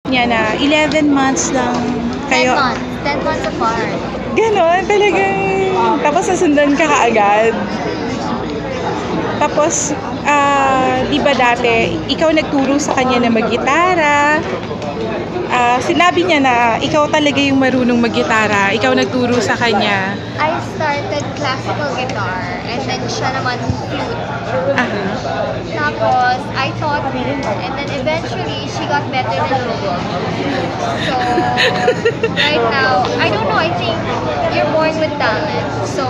Niya na 11 months lang 10 kayo. months. 10 months apart. Ganon, talagang. Tapos nasundan ka kaagad. Tapos, di ba dati, ikaw nagturo sa kanya na mag-gitara. Sinabi niya na ikaw talaga yung marunong mag-gitara. Ikaw nagturo sa kanya. I started classical guitar and then siya naman flute. Tapos, I taught him and then eventually, she got better than me. So, right now, I don't know, I think you're born with talent. So,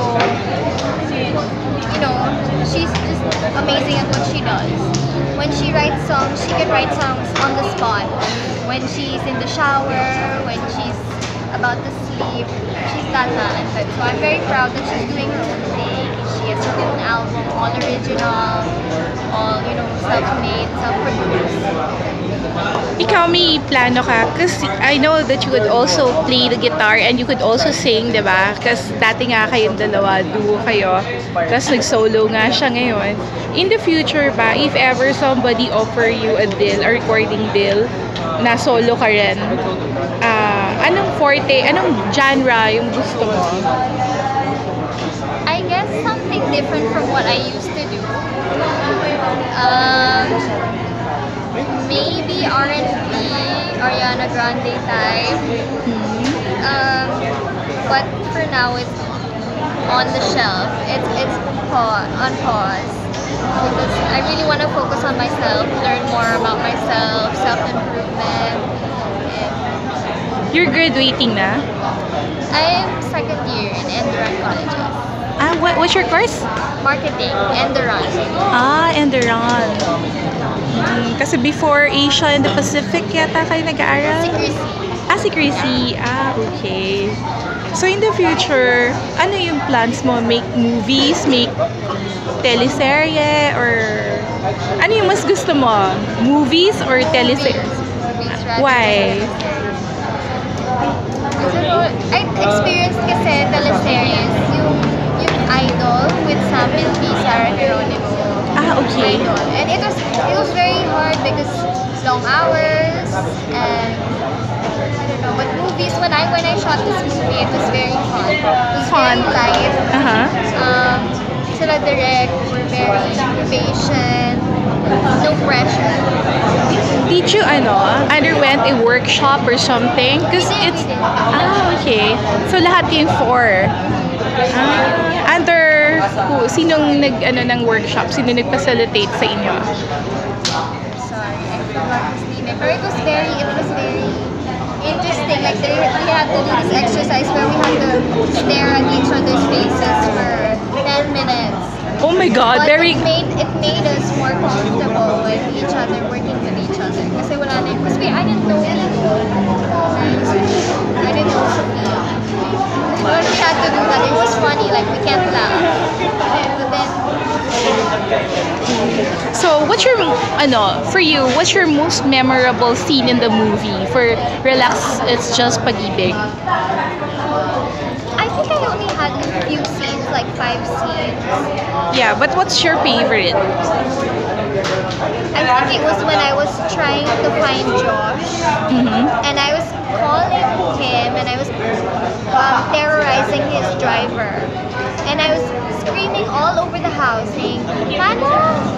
you know, she's just amazing at what she does. When she writes songs, she can write songs on the spot. When she's in the shower, when she's about to sleep, she's that talented. So I'm very proud that she's doing her own thing. She has her own album, all original, all, you know, self-made, self-produced. Ikaw may plano ka? Kasi I know that you could also play the guitar and you could also sing, di ba? Kasi dati nga kayong dalawa, duo kayo. Tapos nag-solo nga siya ngayon. In the future ba, if ever somebody offer you a deal, a recording deal, na solo ka rin, anong forte, anong genre yung gusto mo? I guess something different from what I used to do. Maybe R&B, Ariana Grande type. But for now, it's on the shelf. It's on pause. Because I really want to focus on myself, learn more about myself, self-improvement. You're graduating na? I'm second year in Enduran Colleges. What's your course? Marketing, Enduran. Enduran. Kasi before Asia and the Pacific yata kayo nag-aaral? Si Chrissy. Si Chrissy. Okay. So in the future, ano yung plans mo? Make movies? Make teleserye? Or ano yung mas gusto mo? Movies or teleserye? Why? I experienced kasi teleseries, yung Idol with Sam and Sarah Geronimo. Okay. Idol. And it was very hard because long hours and I don't know. But movies, when I shot this movie, it was very fun. It was very light. Sila direct, were very patient, no pressure. Did you underwent a workshop or something? Because it's okay. So lahat yung 4. Under who? Sinong ng workshop? Sino nag-facilitate sa inyo? Sorry, I forgot his name. But it was very interesting. Like we had to do this exercise where we had to stare at each other's faces for 10 minutes. Oh my God, But very. It made us more comfortable with each other, working with each other. Kasi wala na because I didn't know people. I didn't know Sophia. But we had to do that. It was funny. Like we can't laugh. But then. So, what's your for you? What's your most memorable scene in the movie? For Relax, It's Just Pag-ibig. I think I only had a few scenes, like 5 scenes. Yeah, but what's your favorite? I think it was when I was trying to find Josh, and I was calling him, and I was terrorizing his driver, and I was screaming all over the house, saying, "Mano,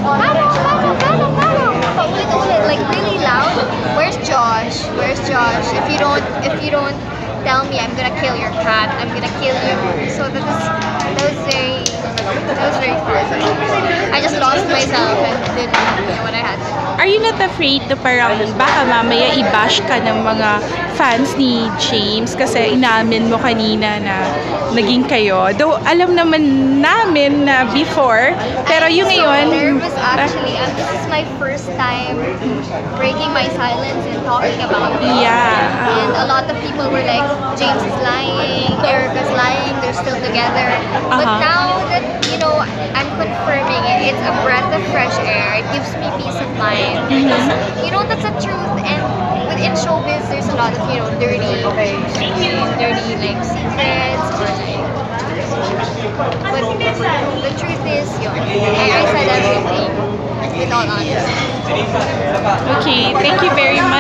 Mano, Mano, Mano, Mano!" Paulit-ulit, like really loud. Where's Josh? Where's Josh? If you don't tell me, I'm gonna kill your cat. I'm gonna kill you. So that was very fun. I just lost myself and did what I had to do. Are you not afraid na parang baka mamaya i-bash ka ng mga fans ni James kasi inamin mo kanina na naging kayo? Though alam naman namin na before, pero yung ngayon. I'm so nervous actually. This is my first time breaking my silence and talking about it. Yeah. And a lot of people were like, James is lying, Erica's lying, they're still together. But now that, I'm confirming it, it's a breath of fresh air. It gives me peace of mind. Because, that's the truth. And within showbiz, there's a lot of, dirty like secrets or like. But the truth is, I said everything with all honesty. Okay, thank you very much.